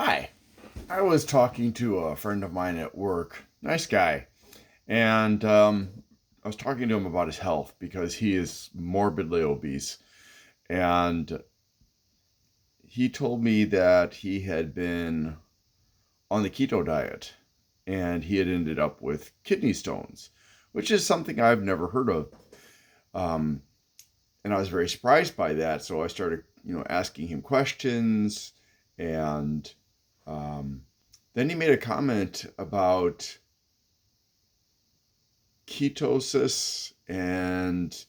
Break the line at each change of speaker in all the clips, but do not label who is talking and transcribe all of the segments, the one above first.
Hi. I was talking to a friend of mine at work, nice guy, and I was talking to him about his health because he is morbidly obese. And he told me that he had been on the keto diet and he had ended up with kidney stones, which is something I've never heard of. Um, and I was very surprised by that. So I started, asking him questions, and um, then he made a comment about ketosis and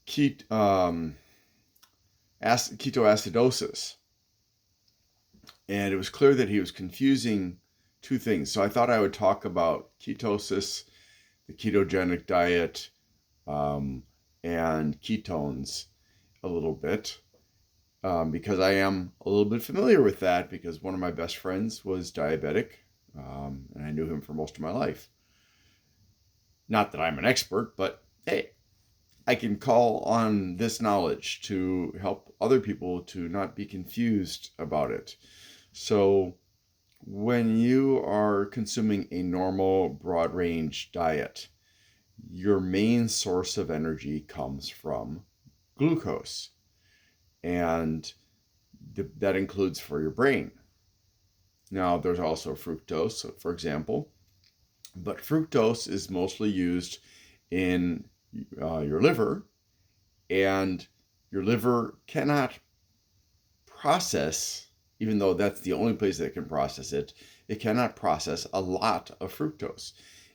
ketoacidosis. And it was clear that he was confusing two things. So I thought I would talk about ketosis, the ketogenic diet, um, and ketones a little bit, because I am a little bit familiar with that because one of my best friends was diabetic, and I knew him for most of my life. Not that I'm an expert, but hey, I can call on this knowledge to help other people to not be confused about it. So, when you are consuming a normal broad range diet, your main source of energy comes from glucose, and that includes for your brain. Now, there's also fructose, for example, but fructose is mostly used in your liver, and your liver cannot process, even though that's the only place that it can process it, it cannot process a lot of fructose.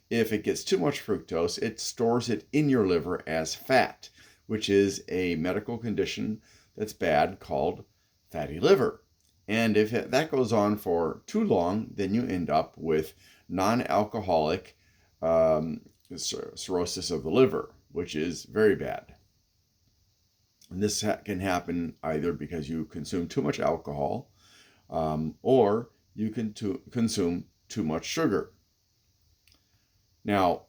If it gets too much fructose, it stores it in your liver as fat, which is a medical condition that's bad called fatty liver. And if that goes on for too long, then you end up with non-alcoholic cirrhosis of the liver, which is very bad. And this can happen either because you consume too much alcohol, or you can consume too much sugar. Now,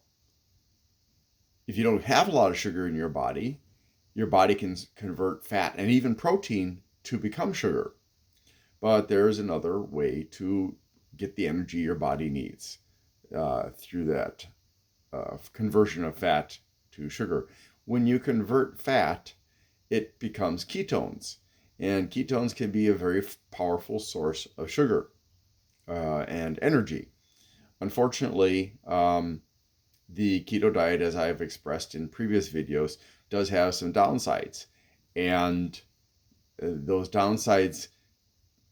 if you don't have a lot of sugar in your body can convert fat and even protein to become sugar. But there's another way to get the energy your body needs through that conversion of fat to sugar. When you convert fat, it becomes ketones. And ketones can be a very powerful source of sugar and energy. Unfortunately, the keto diet, as I've expressed in previous videos, does have some downsides. And those downsides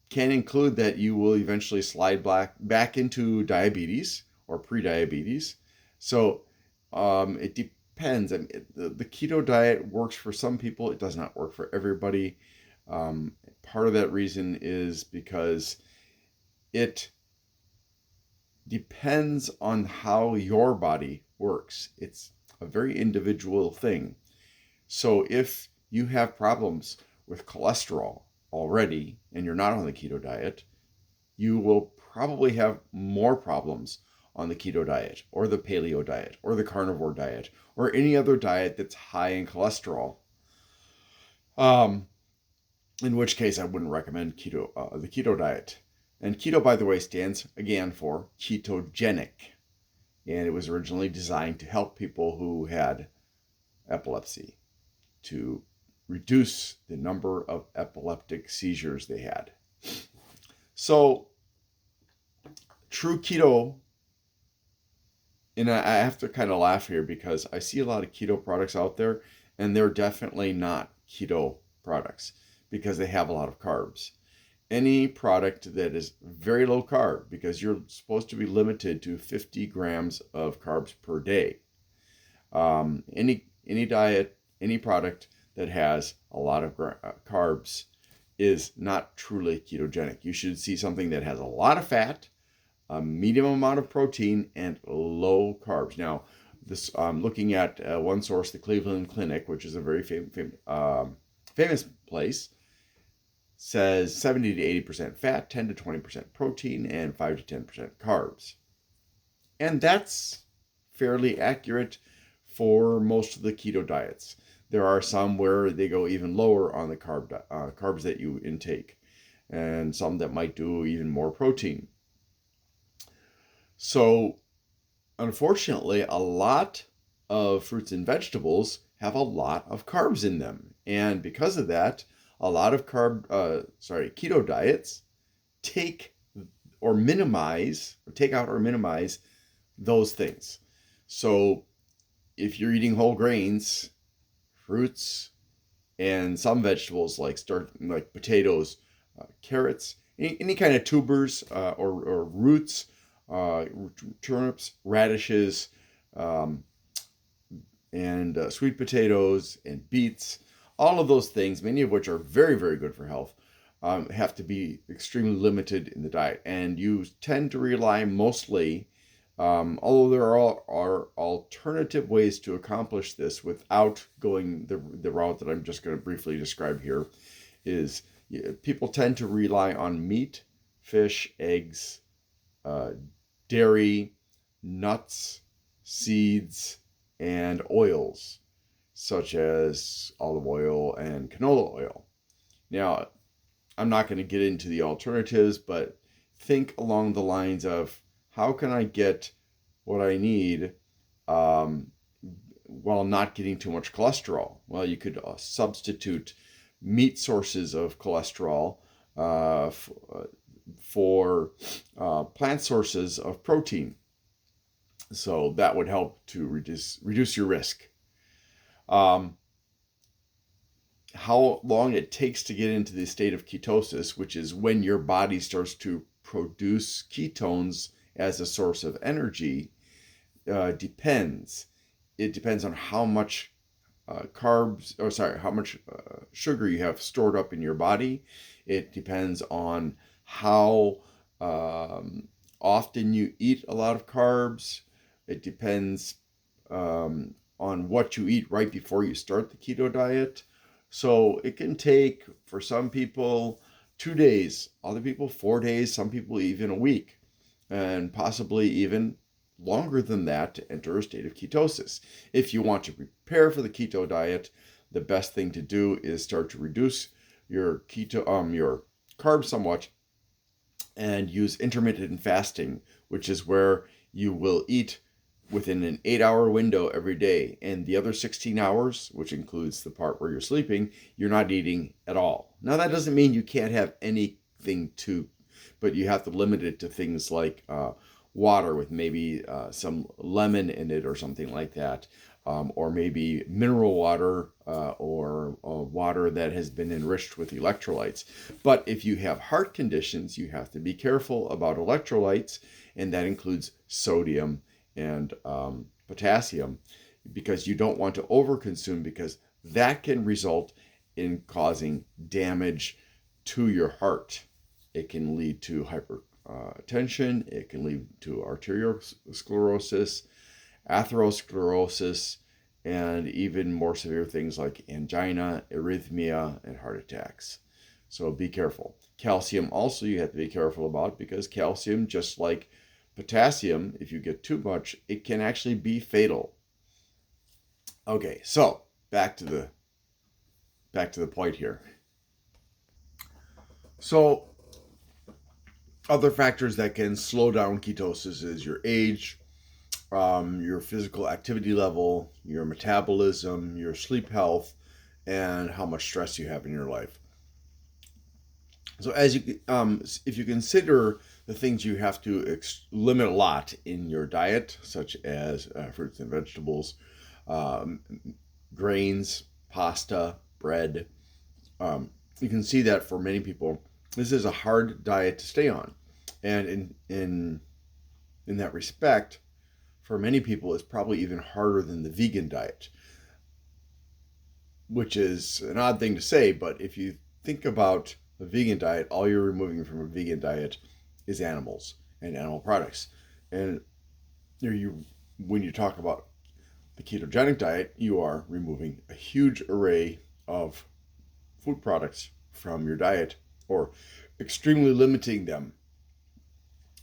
can include that you will eventually slide back into diabetes or prediabetes. So it depends. I mean, the keto diet works for some people. It does not work for everybody. Part of that reason is because it depends on how your body works. It's a very individual thing. So if you have problems with cholesterol already and you're not on the keto diet, you will probably have more problems on the keto diet or the paleo diet or the carnivore diet or any other diet that's high in cholesterol. In which case I wouldn't recommend the keto diet. And keto, by the way, stands again for ketogenic. And it was originally designed to help people who had epilepsy, to reduce the number of epileptic seizures they had. So, true keto, and I have to kind of laugh here because I see a lot of keto products out there, and they're definitely not keto products because they have a lot of carbs. Any product that is very low carb, because you're supposed to be limited to 50 grams of carbs per day. Any diet, any product that has a lot of carbs is not truly ketogenic. You should see something that has a lot of fat, a medium amount of protein, and low carbs. Now, this looking at one source, the Cleveland Clinic, which is a very famous place, says 70 to 80% fat, 10 to 20% protein, and 5 to 10% carbs. And that's fairly accurate for most of the keto diets. There are some where they go even lower on the carbs that you intake. and some that might do even more protein. So unfortunately, a lot of fruits and vegetables have a lot of carbs in them. And because of that, a lot of keto diets take out or minimize those things. So if you're eating whole grains, fruits, and some vegetables like potatoes, carrots, any kind of tubers or roots, turnips, radishes, um, and sweet potatoes and beets, all of those things, many of which are very, very good for health, have to be extremely limited in the diet. And you tend to rely mostly, although there are alternative ways to accomplish this without going the route that I'm just going to briefly describe here, is people tend to rely on meat, fish, eggs, dairy, nuts, seeds, and oils, such as olive oil and canola oil. Now, I'm not going to get into the alternatives, but think along the lines of how can I get what I need while not getting too much cholesterol? Well, you could substitute meat sources of cholesterol for plant sources of protein. So that would help to reduce your risk. How long it takes to get into the state of ketosis, which is when your body starts to produce ketones as a source of energy, depends. It depends on how much how much sugar you have stored up in your body. It depends on how often you eat a lot of carbs. It depends on what you eat right before you start the keto diet. So it can take, for some people, 2 days, other people 4 days, some people even a week, and possibly even longer than that to enter a state of ketosis. If you want to prepare for the keto diet, the best thing to do is start to reduce your your carbs somewhat and use intermittent fasting, which is where you will eat within an 8-hour window every day, and the other 16 hours, which includes the part where you're sleeping, you're not eating at all. Now, that doesn't mean you can't have anything but you have to limit it to things like water with maybe some lemon in it or something like that, or maybe mineral water or water that has been enriched with electrolytes. But if you have heart conditions, you have to be careful about electrolytes, and that includes sodium and potassium, because you don't want to overconsume, because that can result in causing damage to your heart. It can lead to hypertension, it can lead to arteriosclerosis, atherosclerosis, and even more severe things like angina, arrhythmia, and heart attacks. So be careful. Calcium also you have to be careful about, because calcium, just like potassium, if you get too much, it can actually be fatal. Okay, so back to the point here. So other factors that can slow down ketosis is your age, your physical activity level, your metabolism, your sleep health, and how much stress you have in your life. So if you consider the things you have to limit a lot in your diet, such as fruits and vegetables, grains, pasta, bread, you can see that for many people, this is a hard diet to stay on. And in that respect, for many people, it's probably even harder than the vegan diet, which is an odd thing to say, but if you think about a vegan diet, all you're removing from a vegan diet is animals and animal products. And when you talk about the ketogenic diet, you are removing a huge array of food products from your diet, or extremely limiting them.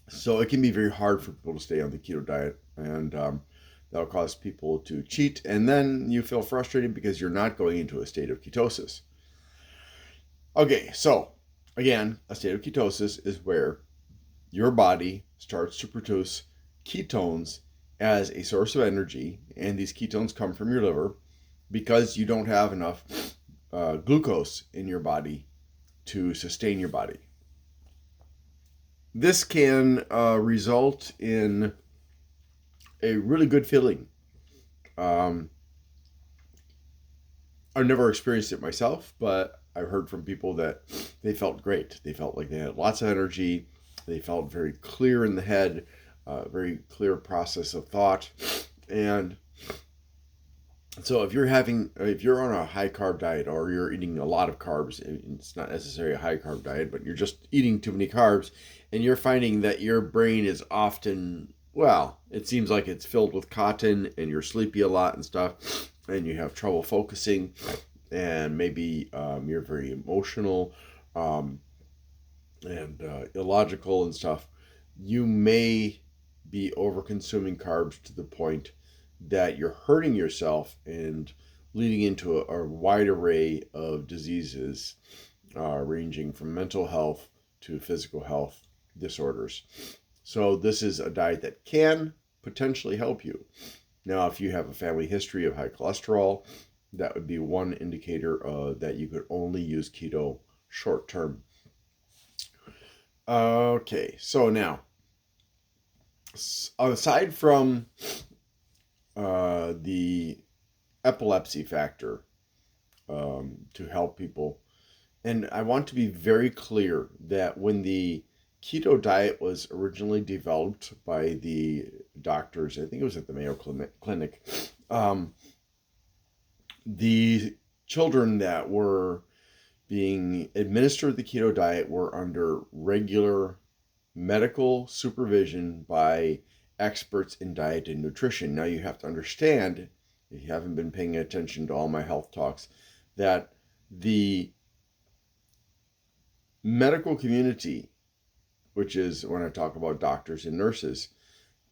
So it can be very hard for people to stay on the keto diet, and that'll cause people to cheat, and then you feel frustrated because you're not going into a state of ketosis. Okay, so Again, a state of ketosis is where your body starts to produce ketones as a source of energy, and these ketones come from your liver because you don't have enough glucose in your body to sustain your body. This can result in a really good feeling. Um, I've never experienced it myself, but I've heard from people that they felt great. They felt like they had lots of energy. They felt very clear in the head, very clear process of thought. And so if you're on a high carb diet, or you're eating a lot of carbs, it's not necessarily a high carb diet, but you're just eating too many carbs, and you're finding that your brain is often, well, it seems like it's filled with cotton, and you're sleepy a lot and stuff, and you have trouble focusing, and maybe you're very emotional and illogical and stuff, you may be over consuming carbs to the point that you're hurting yourself and leading into a wide array of diseases, ranging from mental health to physical health disorders. So this is a diet that can potentially help you. Now, if you have a family history of high cholesterol, that would be one indicator that you could only use keto short term. Okay, so now, aside from the epilepsy factor to help people, and I want to be very clear that when the keto diet was originally developed by the doctors, I think it was at the Mayo Clinic, the children that were being administered the keto diet were under regular medical supervision by experts in diet and nutrition. Now, you have to understand, if you haven't been paying attention to all my health talks, that the medical community, which is when I talk about doctors and nurses,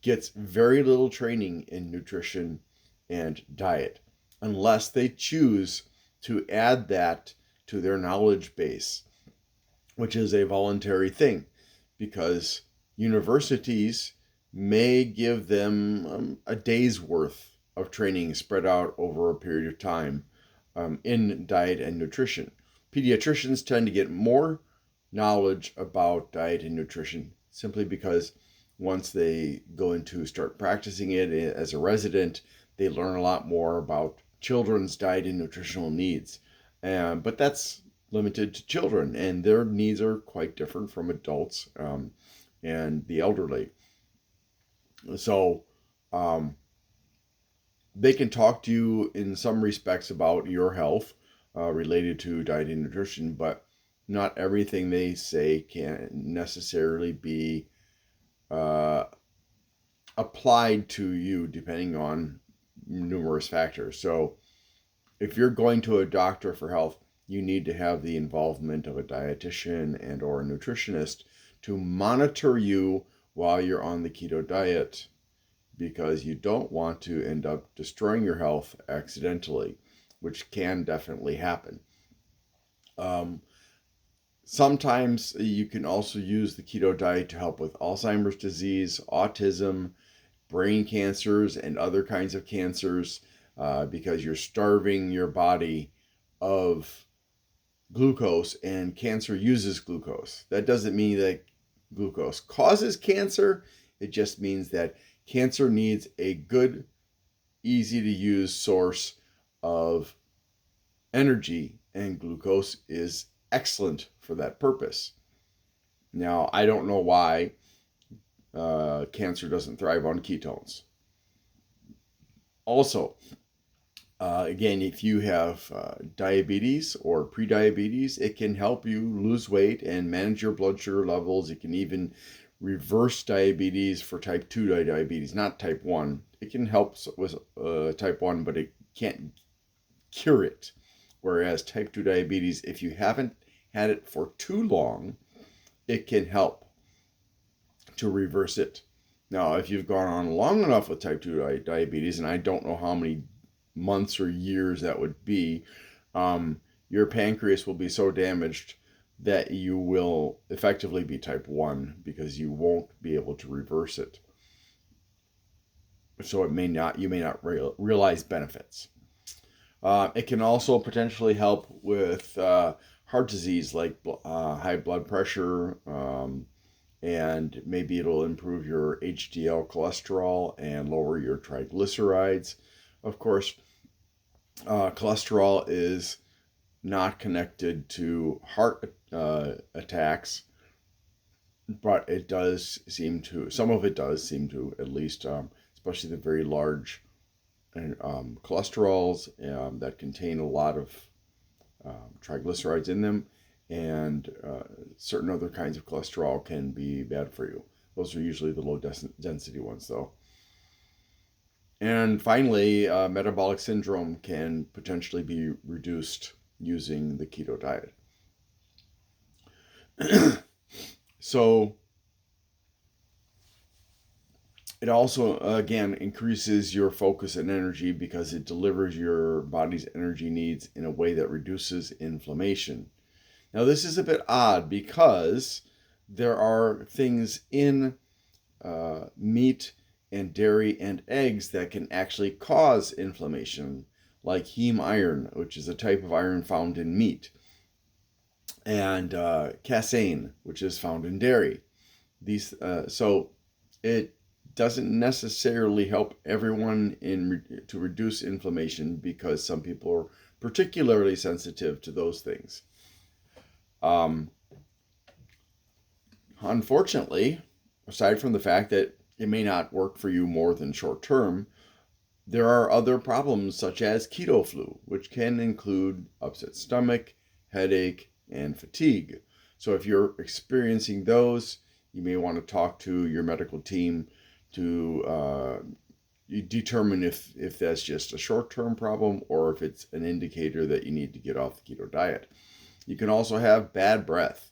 gets very little training in nutrition and diet unless they choose to add that to their knowledge base, which is a voluntary thing, because universities may give them a day's worth of training spread out over a period of time in diet and nutrition. Pediatricians tend to get more knowledge about diet and nutrition simply because once they go into start practicing it as a resident, they learn a lot more about children's diet and nutritional needs. But that's limited to children, and their needs are quite different from adults and the elderly. So they can talk to you in some respects about your health related to diet and nutrition, but not everything they say can necessarily be applied to you depending on numerous factors. So if you're going to a doctor for health, you need to have the involvement of a dietitian and or a nutritionist to monitor you while you're on the keto diet, because you don't want to end up destroying your health accidentally, which can definitely happen. Sometimes you can also use the keto diet to help with Alzheimer's disease, autism, brain cancers, and other kinds of cancers, because you're starving your body of glucose, and cancer uses glucose. That doesn't mean that glucose causes cancer. It just means that cancer needs a good, easy to use source of energy, and glucose is excellent for that purpose. Now, I don't know why cancer doesn't thrive on ketones. Also, again, if you have diabetes or prediabetes, it can help you lose weight and manage your blood sugar levels. It can even reverse diabetes for type 2 diabetes, not type 1. It can help with type 1, but it can't cure it. Whereas type 2 diabetes, if you haven't had it for too long, it can help to reverse it. Now, if you've gone on long enough with type 2 diabetes, and I don't know how many months or years that would be, your pancreas will be so damaged that you will effectively be type 1 because you won't be able to reverse it. So you may not realize benefits. It can also potentially help with heart disease like high blood pressure, and maybe it'll improve your HDL cholesterol and lower your triglycerides. Of course, cholesterol is not connected to heart attacks, but it does seem to, some of it does seem to, at least, especially the very large cholesterols that contain a lot of triglycerides in them, and certain other kinds of cholesterol can be bad for you. Those are usually the low density ones, though. And finally, metabolic syndrome can potentially be reduced using the keto diet. So it also, again, increases your focus and energy because it delivers your body's energy needs in a way that reduces inflammation. Now, this is a bit odd because there are things in meat and dairy and eggs that can actually cause inflammation, like heme iron, which is a type of iron found in meat, and casein, which is found in dairy. So it doesn't necessarily help everyone to reduce inflammation because some people are particularly sensitive to those things. Unfortunately, aside from the fact that it may not work for you more than short term, there are other problems such as keto flu, which can include upset stomach, headache, and fatigue. So if you're experiencing those, you may want to talk to your medical team to determine if that's just a short-term problem or if it's an indicator that you need to get off the keto diet. You can also have bad breath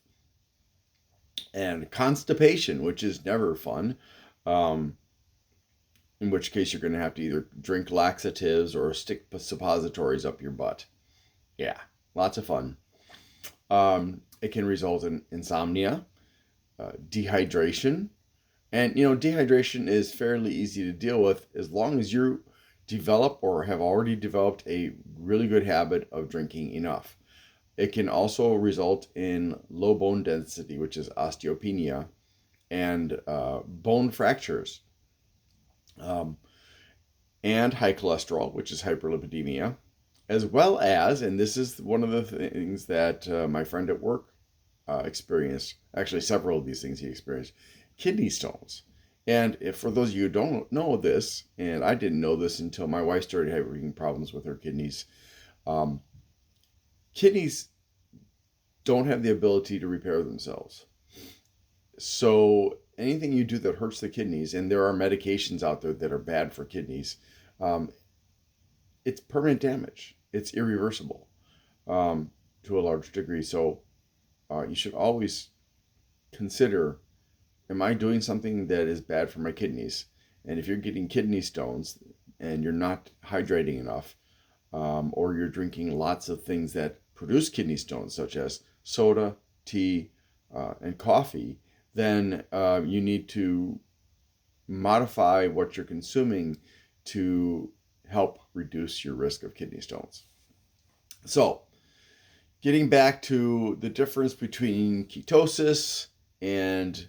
and constipation, which is never fun, in which case you're going to have to either drink laxatives or stick suppositories up your butt. Yeah, lots of fun. It can result in insomnia, dehydration. And, dehydration is fairly easy to deal with as long as you develop or have already developed a really good habit of drinking enough. It can also result in low bone density, which is osteopenia, and bone fractures, and high cholesterol, which is hyperlipidemia, as well as, and this is one of the things that my friend at work experienced, actually several of these things he experienced, kidney stones. And if, for those of you who don't know this, and I didn't know this until my wife started having problems with her kidneys, kidneys don't have the ability to repair themselves. So anything you do that hurts the kidneys, and there are medications out there that are bad for kidneys, it's permanent damage. It's irreversible to a large degree. So you should always consider, am I doing something that is bad for my kidneys? And if you're getting kidney stones and you're not hydrating enough, or you're drinking lots of things that produce kidney stones, such as soda, tea, and coffee, then you need to modify what you're consuming to help reduce your risk of kidney stones. So, getting back to the difference between ketosis and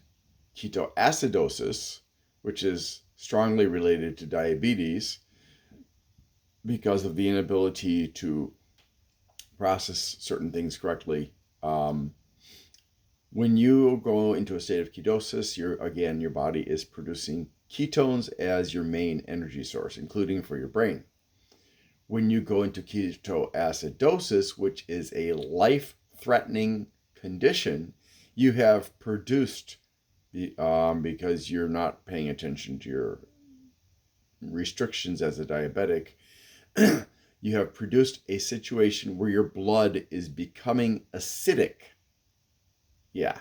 ketoacidosis, which is strongly related to diabetes because of the inability to process certain things correctly. When you go into a state of ketosis, your body is producing ketones as your main energy source, including for your brain. When you go into ketoacidosis, which is a life-threatening condition, you have produced, because you're not paying attention to your restrictions as a diabetic, you have produced a situation where your blood is becoming acidic. Yeah,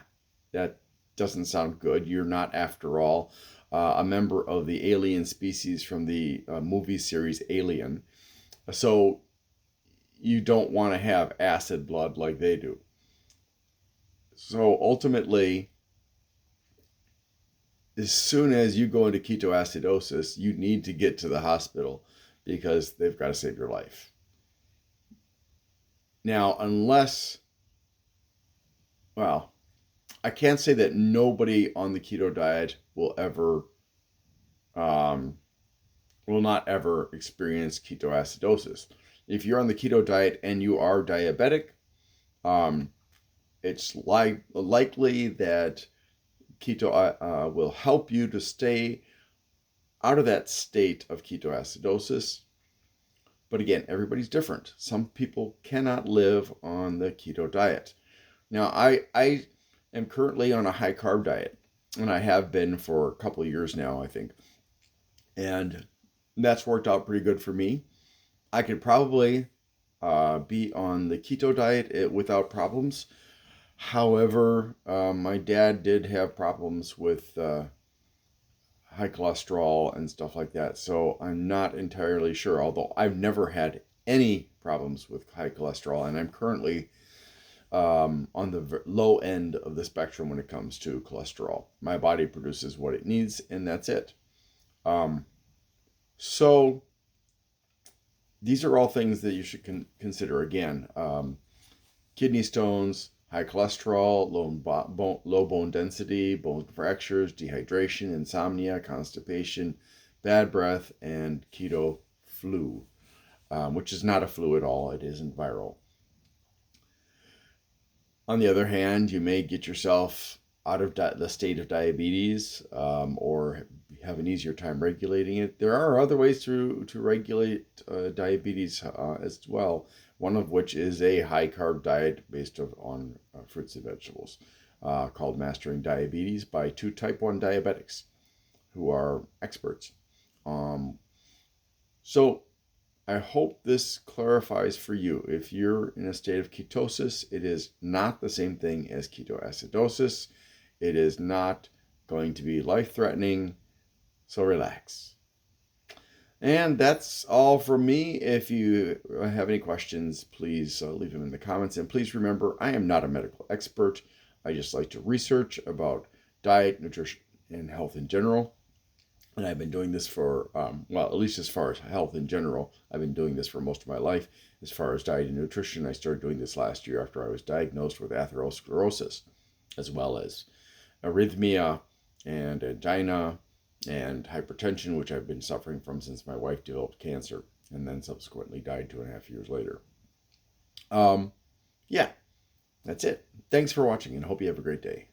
that doesn't sound good. You're not, after all, a member of the alien species from the movie series Alien. So you don't want to have acid blood like they do. So ultimately, as soon as you go into ketoacidosis, you need to get to the hospital because they've got to save your life. Now, well, I can't say that nobody on the keto diet um, will not ever experience ketoacidosis. If you're on the keto diet and you are diabetic, um, it's likely that keto will help you to stay out of that state of ketoacidosis. But again, everybody's different. Some people cannot live on the keto diet. Now, I am currently on a high carb diet, and I have been for a couple of years now, I think. And that's worked out pretty good for me. I could probably be on the keto diet without problems. However, my dad did have problems with high cholesterol and stuff like that. So I'm not entirely sure, although I've never had any problems with high cholesterol, and I'm currently on the low end of the spectrum when it comes to cholesterol. My body produces what it needs, and that's it. So these are all things that you should consider. Again, kidney stones, high cholesterol, low bone density, bone fractures, dehydration, insomnia, constipation, bad breath, and keto flu, which is not a flu at all. It isn't viral. On the other hand, you may get yourself out of the state of diabetes, or have an easier time regulating it. There are other ways to regulate diabetes as well, one of which is a high carb diet based on fruits and vegetables, called Mastering Diabetes by 2 type 1 diabetics who are experts. So I hope this clarifies for you. If you're in a state of ketosis, it is not the same thing as ketoacidosis. It is not going to be life-threatening, so relax. And that's all from me. If you have any questions, please leave them in the comments. And please remember, I am not a medical expert. I just like to research about diet, nutrition, and health in general. And I've been doing this for, at least as far as health in general, I've been doing this for most of my life. As far as diet and nutrition, I started doing this last year after I was diagnosed with atherosclerosis, as well as arrhythmia and angina and hypertension, which I've been suffering from since my wife developed cancer and then subsequently died 2.5 years later. Yeah, that's it. Thanks for watching and hope you have a great day.